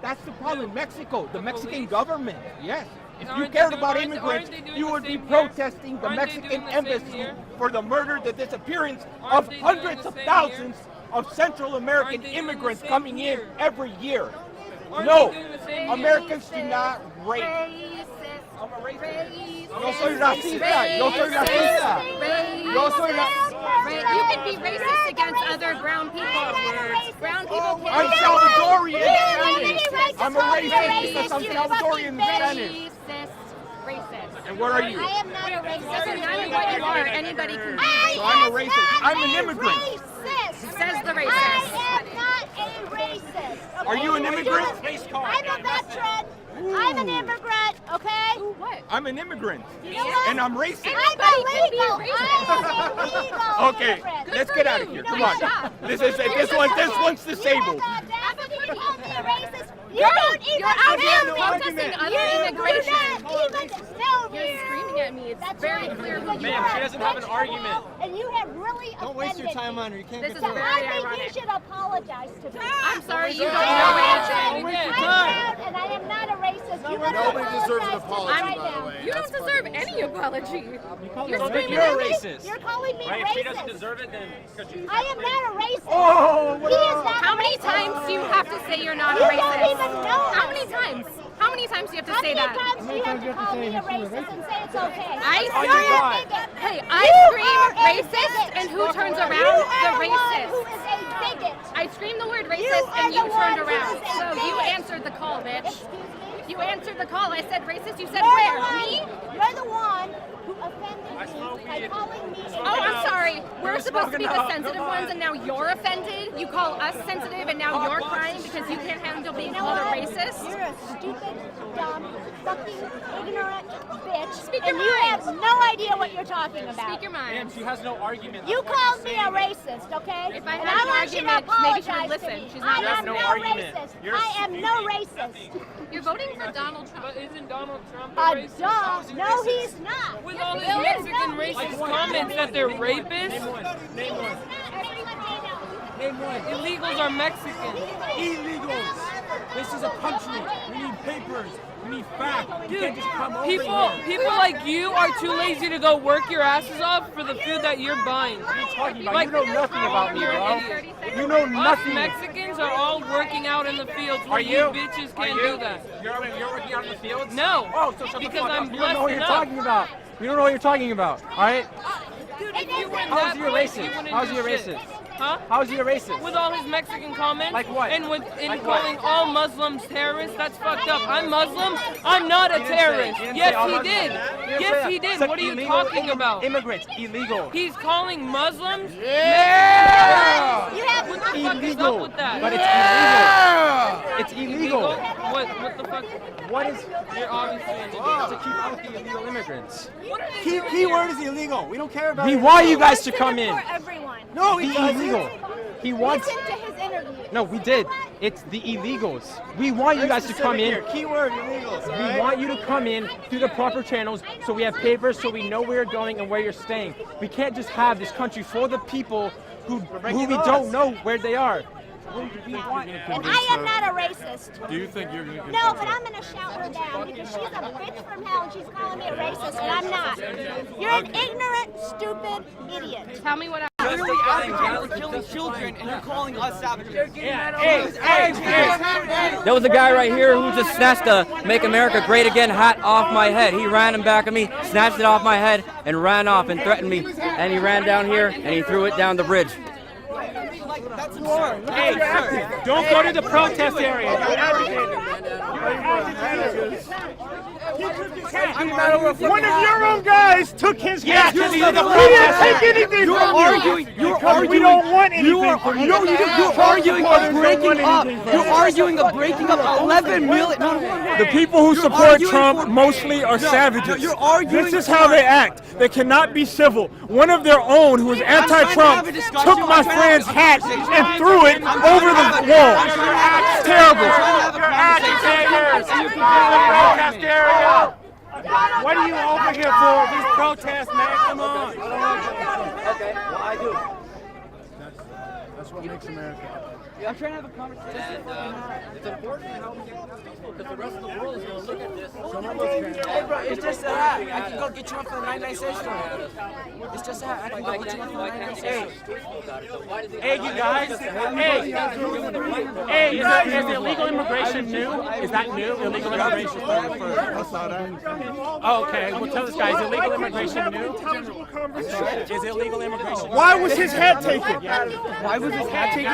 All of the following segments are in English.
That's the problem. Mexico, the Mexican government. Yes. If you cared about immigrants, you would be protesting the Mexican embassy for the murder, the disappearance of hundreds of thousands of Central American immigrants coming in every year. No, Americans do not rape. I'm a racist. Yo soy racista. Yo soy racista. Yo soy racista. You can be racist against other brown people. Brown people can't. I'm Salvadorian Spanish. I'm a racist because I'm Salvadorian Spanish. Racist. And what are you? I am not a racist. Doesn't matter what you are. Anybody can be racist. So I'm a racist. I'm an immigrant. Says the racist. I am not a racist. Okay? Are you an immigrant? I'm a veteran. I'm an immigrant, okay? Ooh, what? I'm an immigrant. You know what? And I'm racist. I'm illegal. I am illegal. Okay, immigrant. let's get out of here. Come on. This one's disabled. You call me a racist. You don't even You're out here know protesting me. other You immigration. do not even know me. You're screaming at me. It's That's very right. clear who Because you you Ma'am, are she doesn't have an a argument. And you have really Don't waste your offended time me. on her. You can't This get is through it. very I think you ironic. should apologize to me. I'm sorry, you don't I know am anything. proud and I am not a racist. You better Nobody deserves an apologize to me apology, right by the now. way. You don't deserve any apology. You're So screaming you're at a me. racist. You're calling me Right? If she doesn't racist. deserve it, then I am not a racist. Oh, He is not How a many racist. times do you have to say you're not a You racist? don't even know How us. many times? How many times do you have to How say many that? times do you have to call me a racist and say it's okay? I You're a God. bigot. Hey, I You scream are a racist, bigot. and who turns You around? are The one racist. who is a bigot. I screamed the word You racist, are and you the turned one who around. is a So you bigot. answered the call, bitch. Excuse me? You answered the call. I said racist. You said You're where? the one, Me? You're the one who offended me by calling me a Oh, I'm racist. sorry. We're supposed to be the sensitive ones, and now you're offended. You call us sensitive, and now you're crying because you can't handle being You know called a what? racist. You're a stupid, dumb, fucking ignorant bitch. Speak your and you mind. have no idea what you're talking about. Speak your mind. Ma'am, she has no argument. You That's why called she's me a saying it. racist, okay? If I and had I an want you to argument, maybe apologize she would to listen. me. She's not I am no no argument. racist. You're I am no stupid. racist. You're voting for Donald Trump. But isn't Donald Trump a racist? Duh. No, he's not. With all He his is Mexican not. racist comments that they're rapists, Name one. Name one. Everyone may know. Name one. illegals are Mexican. Illegals. This is a country. We need papers. We need facts. You can't just come over People like you are too lazy to go work your asses off for the food that you're buying. What are you talking about? Like- You know nothing about me, You're bro. an idiot. You know Us nothing. Mexicans are all working out in the fields Are where you? you bitches can't do that. You're working out in the fields? No. Oh, so shut the Because fuck I'm up. You don't blessed know what you're enough. talking about. You don't know what you're talking about. All right? Dude, if you went How's that he a place, you racist? wouldn't How's do he a shit. racist? Huh? How's he a racist? With all his Mexican comments? Like what? And with Like what? calling all Muslims terrorists? That's fucked up. I'm Muslim. I'm not a He didn't say- terrorist. he didn't say Yes, all he Muslims. did. He didn't say Yes, that. he did. Said What are you illegal talking about? Immigrants. Illegal. He's calling Muslims? Yeah! You have What the fuck is up Illegal. with that? But it's illegal. It's illegal. What the fuck? What is... You're obviously an idiot. To keep out the illegal immigrants. What are they doing Key here? word is illegal. We don't care about We it. want you guys to come in. For everyone. No, The he doesn't. illegal. He wants. Listen to his interview. No, we did. It's the illegals. We want you guys to come in. Keyword illegals. all We right? want you to come in through the proper channels so we have papers so we know where you're going and where you're staying. We can't just have this country for the people who we don't know where they are. And I am not a racist. Do you think you're going to No, but I'm going to shout her down because she's a bitch from hell and she's calling me a racist, and I'm not. You're an ignorant, stupid idiot. Tell me what You're really advocating for killing children, and you're calling us savages. There was a guy right here who just snatched the "Make America Great Again" hat off my head. He ran in back of me, snatched it off my head, and ran off and threatened me. And he ran down here and he threw it down the bridge. That's absurd. Hey, don't go to the protest area. You're agitators. One of your own guys took his gas. We didn't take anything from you. We don't want anything from you. You're arguing a breaking up. You're arguing a breaking up 11 million. The people who support arguing Trump for- mostly are savages. you're arguing This is for- how they act. They cannot be civil. One of their own, who is anti-Trump, took my friend's hat and threw it over the wall. It's terrible. You're agitators. You can go to the protest area. What are you over here for? These protests, man. Come on. That's what makes America. I'm trying to have a conversation. And it's unfortunate how we can't have peaceful because the rest of the world is going to look at this. Hey, bro, it's just a hat. I can go get you one for the 99 cent store. It's just a hat. I can go get you one for the 99 cent store. Hey, you guys. Hey, is illegal immigration new? Is that new? Illegal immigration Oh, okay. Well, tell this guy, is illegal immigration new? Is illegal immigration new? Why was his hat taken? Why was his hat taken?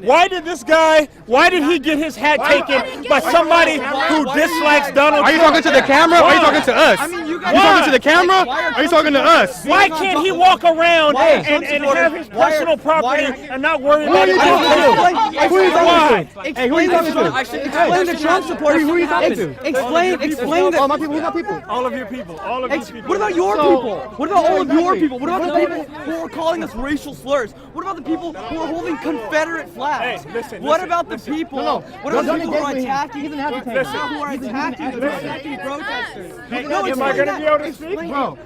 Why did this guy, why did he get his hat taken by somebody who dislikes Donald Trump? Are you talking to the camera or are you talking to us? Are you talking to the camera or are you talking to us? Why can't he walk around and have his personal property and not worry about it? Who are you talking to? Hey, who are you talking to? Explain the Trump supporters. Who are you talking to? Explain all my people. Who's my people? All of your people. All of these people. What about your people? What about all of your people? What about the people who are calling us racial slurs? What about the people who are holding Confederate flags? Hey, listen. What about the people? What about the people who are attacking? He's an advocate. Who are attacking protesters? Am I going to be able to speak? Bro, no.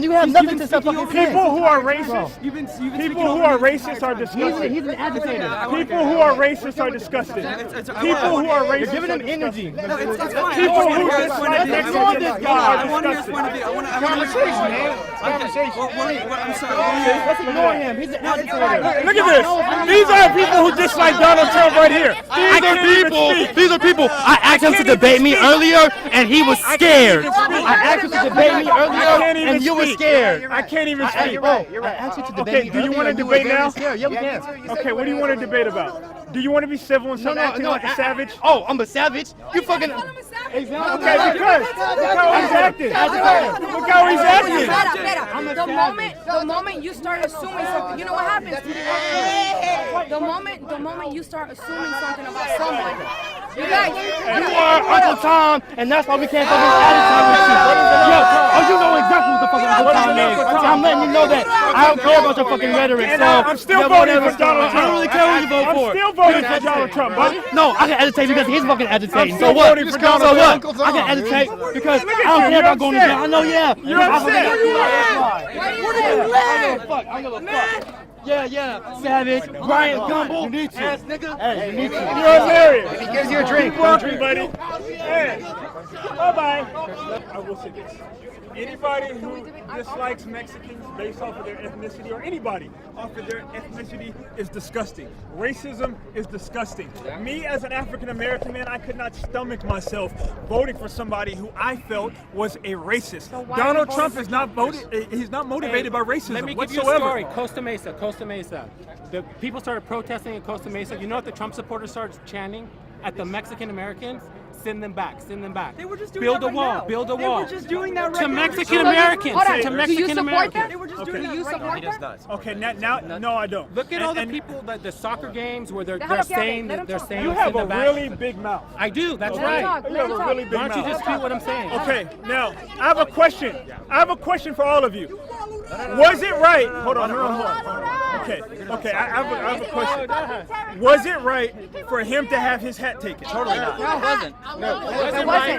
You have nothing to say. People who are racist. People who are racist are disgusting. He's an agitator. People who are racist are disgusting. People who are racist. You're giving him energy. It's fine. People who dislike this guy I want to hear his are point of disgusting. view. I want to Conversation, man. I'm sorry. Let's ignore him. He's an agitator. Look at this. These are people who dislike Donald Trump right here. These are people. I asked him to debate me earlier, and he was scared. I asked him to debate me earlier, and you were scared. I can't even speak. Bro, I asked you to debate me Okay, do you earlier, want to and you debate were very now? scared. Yeah, we can. Okay, what do you want to debate about? Do you want to be civil and stop acting like a savage? Oh, I'm a savage. You fucking. Okay, because look how he's acting. Look how he's acting. The moment you start assuming something, you know what happens? The moment you start assuming something about someone, you guys. You are Uncle Tom, and that's why we can't fucking attitude with you. Yo, you know exactly what the fucking Uncle Tom is. I'm letting you know that. I don't care about your fucking rhetoric. And So I'm still voting for Donald Trump. I don't really care who you vote for. I'm still voting for Donald Trump, buddy. No, I can agitate because he's fucking agitating. I'm So still what? voting for Donald So what? Trump. I can agitate because Look I at don't you, care about you're going to upset. jail. I know, yeah. You're upset. Where do you live? I don't give a fuck. Yeah. Savage, Brian Gumble, ass nigga. Hey, you need to. You're hilarious. He gives you a drink. Don't drink, buddy. Hey. Bye-bye. I will say this. Anybody who dislikes Mexicans based off of their ethnicity, or anybody off of their ethnicity, is disgusting. Racism is disgusting. Me, as an African American man, I could not stomach myself voting for somebody who I felt was a racist. Donald Trump is not voted. He's not motivated by racism Let me give whatsoever. you a story. Costa Mesa. The people started protesting in Costa Mesa. You know what the Trump supporters started chanting at the Mexican Americans? Send them back. They were just doing Build that a wall. now. Build a They wall. were just doing that right To now. Mexican Americans. Hold on. To Do you Mexican support Americans. that? They were just Okay. doing Do you that right support now. that? Okay, now, no, I don't. Look at all the And- people that the soccer games where they're Let him saying talk. they're saying You have send a them back. really big mouth. I do. That's Let him right. talk. You Let have him a really talk. big Why don't you mouth. just repeat what I'm saying? Okay, now I have a question. I have a question for all of you. Was it right? Hold on. Okay. I have a question. Was it right for him to have his hat taken? Totally not. No, it wasn't.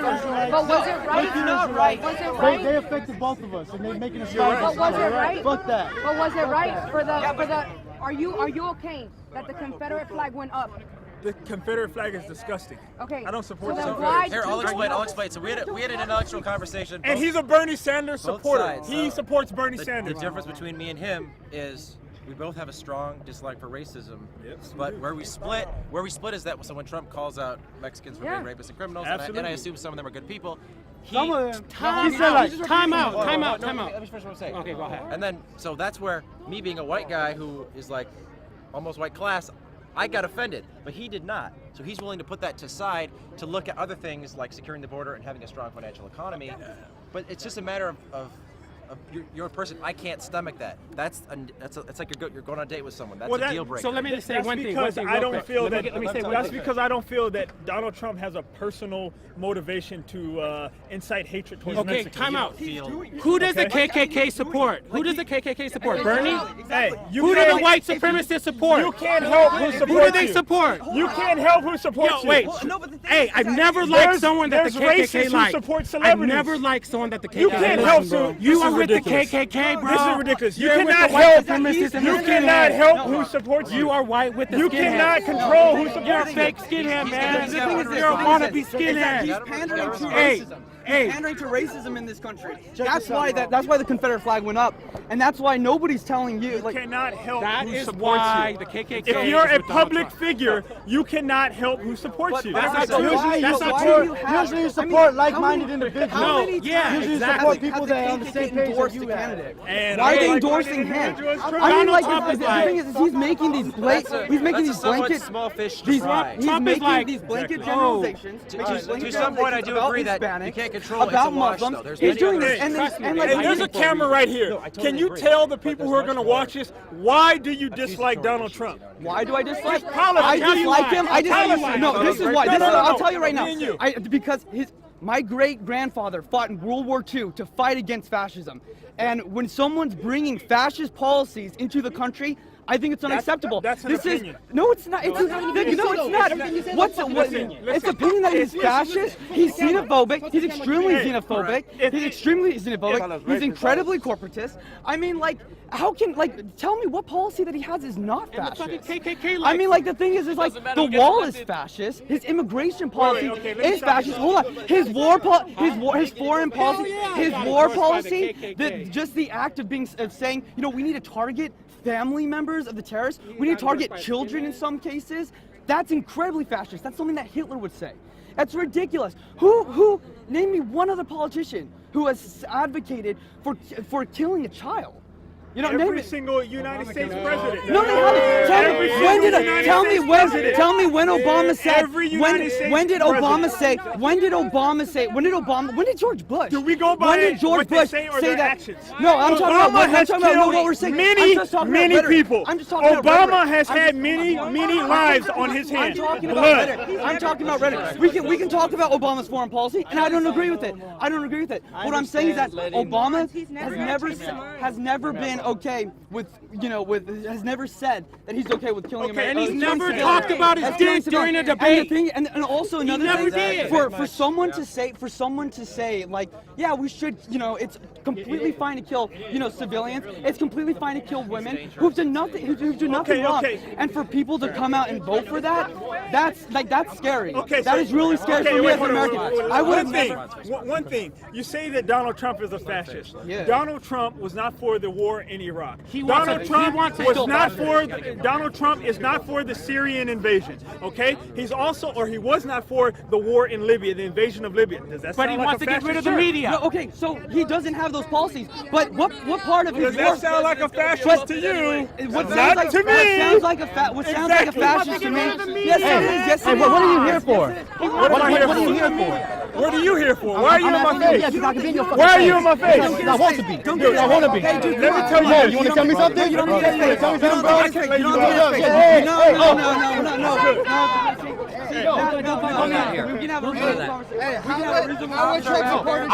But was it right? not right. Was it right? They affected both of us, and they're making us But was it right? Fuck that. But was it right for the? Are you okay that the Confederate flag went up? The Confederate flag is disgusting. Okay. I don't support So that. then why? Here, I'll explain. So we had an intellectual conversation. And he's a Bernie Sanders Both supporter. sides, He so supports Bernie the Sanders. difference between me and him is we both have a strong dislike for racism. But where we split is that when Trump calls out Mexicans for being rapists and criminals, and I Absolutely. assume some of them are good people. Some of them. Time out. Let me finish what I'm saying. Okay, go ahead. And then, so that's where me being a white guy who is like almost white class, I got offended, but he did not. So he's willing to put that to side to look at other things like securing the border and having a strong financial economy. But it's just a matter of you're a person. I can't stomach that. It's like you're going on a date with someone. That's a deal breaker. So let me just say That's one thing. because I don't feel that. Let me say one That's thing. because I don't feel that Donald Trump has a personal motivation to incite hatred towards Okay, Mexicans. time out. Who does the KKK support? Who does the KKK support? Bernie? Hey, Who do the white supremacists support? You can't help who supports Who do they you. support? You can't help who supports Yo, wait. you. Hey, I've never liked someone that the there's KKK racists who liked. support I've celebrities. never liked someone that the KKK You can't liked. help. You are with the ridiculous. KKK, bro. This is ridiculous. You You're with cannot the white help. supremacists and You the cannot skinheads. help who supports you. You are white with the You skinheads. cannot control who supports you. You're a fake skinhead, man. The thing is this, You're a the thing is wannabe this, is that skinhead. He's pandering to Hey, racism. hey. He's pandering to racism in this country. That's why the Confederate flag went up, and that's why nobody's telling you. You cannot help That who is supports why you. the KKK If you're is a with Donald public Trump. figure, you cannot help who supports you. That's That's not not true. true. That's That's not not true. true. Usually you support like-minded individuals. How many yeah, times Usually you exactly. support people that are have on the the same KKK page endorsed as the you have. candidate? And Why are they like-minded endorsing him? individuals, I Trump. mean, Donald like, Trump the is thing is he's making these he's making That's a these somewhat blanket small fish to these fry. he's Trump is making like- these blanket Oh. generalizations. To making blanket to some point, I do generalizations agree about that you Hispanics, can't control it. It's a about wash, Muslims. though. There's He's many doing other this, and Trust me, and Hey, like there's a camera right here. No, I totally Can you agree. tell the But people there's who are much going to more watch this, why do you dislike Donald issues, Trump? you know what I mean? why do I dislike him? Tell us, I tell you dislike why. him. I Tell us dislike why. No, this is why. No, This no, is, no, I'll no. tell you right now. Me and you. Because my great grandfather fought in World War II to fight against fascism, and when someone's bringing fascist policies into the country, I think it's unacceptable. That's an this opinion. No, it's not. It's not. What's it? It's opinion that he's fascist. He's xenophobic. He's extremely xenophobic. He's extremely xenophobic. He's incredibly corporatist. I mean, like, how can tell me what policy that he has is not fascist? KKK I mean, like, the thing is like the wall is fascist. His immigration policy okay, let me is stop you. fascist. Hold on. His foreign policy, his war policy, just the act of saying, we need to target family members of the terrorists. We need to target children in some cases. That's incredibly fascist. That's something that Hitler would say. That's ridiculous. Who name me one other politician who has advocated for killing a child? Name Every it. single United States president. No, they haven't. Tell me when Obama said. Every United States When did Obama president. say? When did George Bush? Do we go by When did George what they Bush say or say their that? actions? No, I'm talking about. Obama I'm has talking about killed what we're saying. many, I'm just talking about many rhetoric. people. I'm just talking about Obama rhetoric. has I'm had just- many lives on his I'm hands. talking about Blood. rhetoric. I'm talking about rhetoric. We can talk about Obama's foreign policy, and I don't agree with it. I don't agree with it. What I'm saying is that Obama has never been okay with has never said that he's okay with killing Okay, Americans. and he's never talked about his dick during a debate. And also another never thing, did. for someone to say like, yeah, we should, it's completely fine to kill, civilians. It's completely fine to kill women who've done nothing, who do nothing wrong. And for people to come out and vote for that, that's scary. Okay, that is really scary for me as an American. I would have never. One thing, you say that Donald Trump is a fascist. Yeah. Donald Trump was not for the war in Iraq. wants Donald a- he Trump wants a- was not for. Donald Trump is not for the Syrian invasion. Okay, he was not for the war in Libya, the invasion of Libya. Does that But sound he like wants a to get rid of the fascist? media. No, okay, so he doesn't have those policies. But what part of his Does that war? sound like a fascist to you? What Not sounds like to me. What sounds like a Exactly. fascist to me? Yes, it is. Yes, Hey, it what are you is. here for? What am I here What are you for? here for? What are you here for? Why are you in my asking you, face? yeah, because I can be in your fucking Why are you face. in my face? I want to be. Don't get I want to be. Hey, dude, Let me tell you Hey, this. you want to tell me something? You don't need to get his face. Tell me You don't something, bro. need to get his face. You don't Hey, need to get his face. hey, No. hey, We can have a reasonable conversation. Hey, I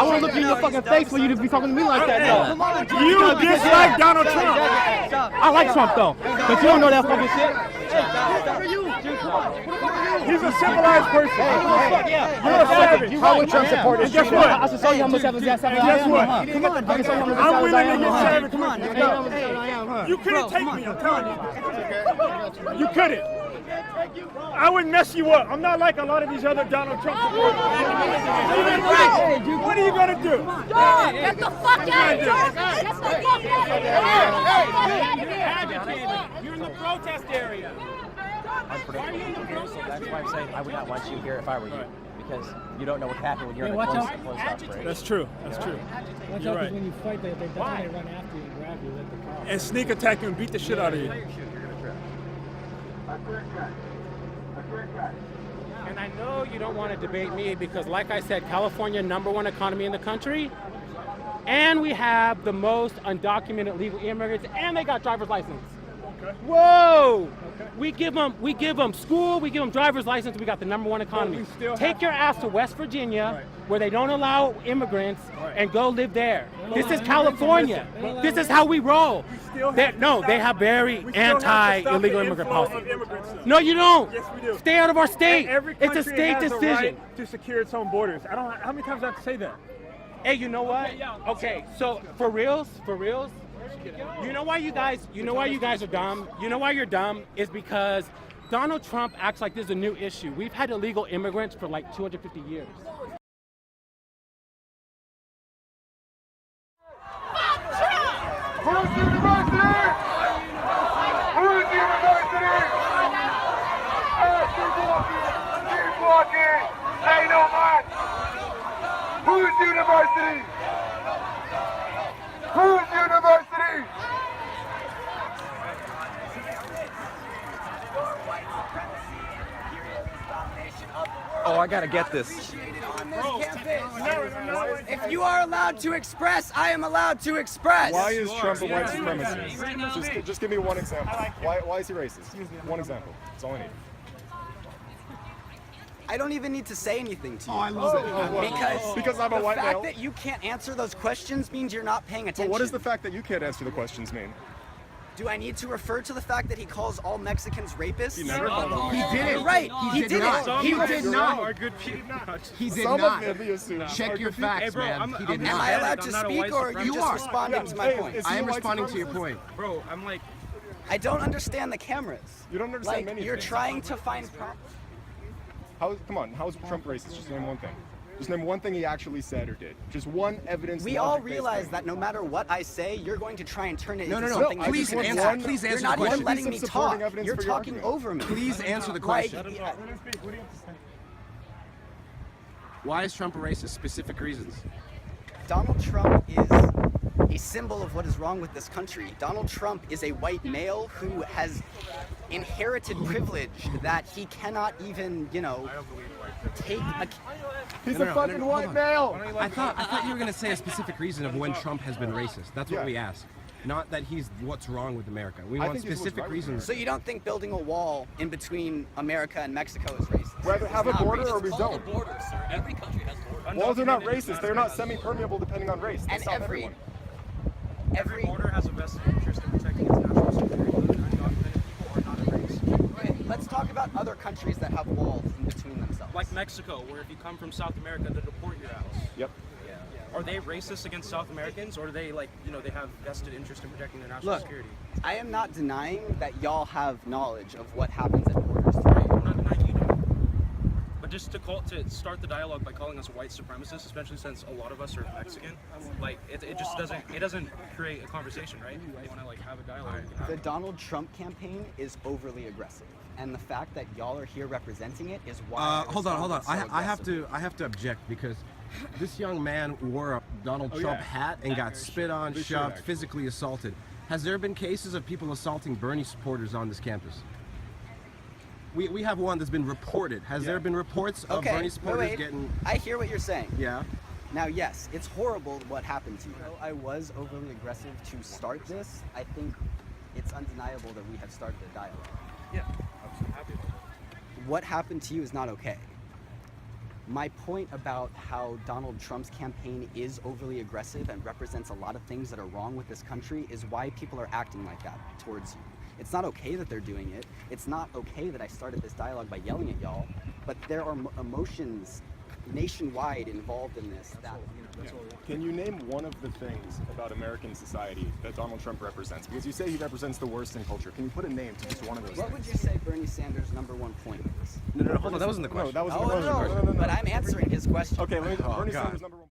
want to look you in your fucking face for you to be talking to me like that. Come No. on, dude. You dislike Donald Trump. I like Trump though, but you don't know that fucking shit. He's a civilized person. You're a savage. How would Trump support this? And guess what? I should show you how much I was And guess what? Come on, I can show you how much I'm I willing to am. get savage. Come on, with hey, you. You couldn't take me, I'm telling you. You couldn't. I would mess you up. I'm not like a lot of these other Donald Trump supporters. What are you going to do? Get the fuck out! Get the fuck out! You're in the protest area. Unpredictable. So that's why I'm saying I would not want you here if I were you, because you don't know what happened when you're in a close operation. That's true. That's true. You're right. When you fight, they run after you and grab you like the car. And sneak attack you and beat the shit out of you. And I know you don't want to debate me because, like I said, California, #1 economy in the country, and we have the most undocumented legal immigrants, and they got driver's license. Okay. Whoa! Okay. We give them school, we give them driver's license. We got the #1 economy. we still Take your ass to West Virginia, where they don't allow immigrants, and go live there. This is California. This is how we roll. They have very anti-illegal immigrant policy. No, you don't. Yes, we do. Stay out of our state. Every It's a country state has decision. right to secure its own borders. How many times do I have to say that? Hey, you know what? Okay, so for reals, you know why you guys are dumb? You know why you're dumb is because Donald Trump acts like this is a new issue. We've had illegal immigrants for like 250 years. Who's university? Who's university? Keep walking. Say no more. Who's university? Who's university? Oh, I gotta get this. If you are allowed to express, I am allowed to express. Why is Trump a white supremacist? Just give me one example. Why is he racist? One example. That's all I need. I don't even need to say anything to you. Oh, I love it. Because I'm a white male. The fact that you can't answer those questions means you're not paying attention. But what does the fact that you can't answer the questions mean? Do I need to refer to the fact that he calls all Mexicans rapists? He never called them. He did it. Right. He did it. He did not. Are good people. He did Some not. of them, assume. Check your facts, man. He did Am not. I allowed to speak, or are you just responding to my point? I am responding to your point. Bro, I'm like... I don't understand the cameras. You don't understand like, many you're things. trying to find problems. Come on, how is Trump racist? Just name one thing. Just name one thing he actually said or did. Just one evidence. We all realize that no matter what I say, you're going to try and turn it into No. something. Please answer. Please answer the question. You're not even letting me talk. You're talking over me. Please answer the question. Why is Trump a racist? Specific reasons. Donald Trump is a symbol of what is wrong with this country. Donald Trump is a white male who has inherited privilege that he cannot even, take a... He's a fucking white male! I thought you were going to say a specific reason of when Trump has been racist. That's what we asked. Not that he's what's wrong with America. We want specific reasons. So you don't think building a wall in between America and Mexico is racist? Whether have a border or we don't. Borders, sir. Every country has borders. Walls are not racist. They're not semi-permeable depending on race. They And stop every border has a vested interest in protecting its national security. Undocumented people are not a race. Okay, let's talk about other countries that have walls in between themselves. Like Mexico, where if you come from South America, they deport your ass. Yep. Are they racist against South Americans, or do they they have vested interest in protecting their national security? I am not denying that y'all have knowledge of what happens at borders. I'm not denying you don't. But just to start the dialogue by calling us white supremacists, especially since a lot of us are Mexican, it just doesn't create a conversation, right? You want to have a dialogue. The Donald Trump campaign is overly aggressive, and the fact that y'all are here representing it is why. Hold on. I have to object because this young man wore a Donald Trump hat and got spit on, shoved, physically assaulted. Has there been cases of people assaulting Bernie supporters on this campus? We have one that's been reported. Has there been reports of Bernie supporters getting... I hear what you're saying. Yeah. Now, yes, it's horrible what happened to you. Though I was overly aggressive to start this, I think it's undeniable that we have started a dialogue. Yeah, I'm happy about that. What happened to you is not okay. My point about how Donald Trump's campaign is overly aggressive and represents a lot of things that are wrong with this country is why people are acting like that towards you. It's not okay that they're doing it. It's not okay that I started this dialogue by yelling at y'all, but there are emotions nationwide involved in this. Can you name one of the things about American society that Donald Trump represents? Because you say he represents the worst in culture. Can you put a name to just one of those What things? would you say Bernie Sanders' #1 point is? No, hold on. That wasn't the question. No, that wasn't the question. But I'm answering his question. Okay, Bernie Sanders' #1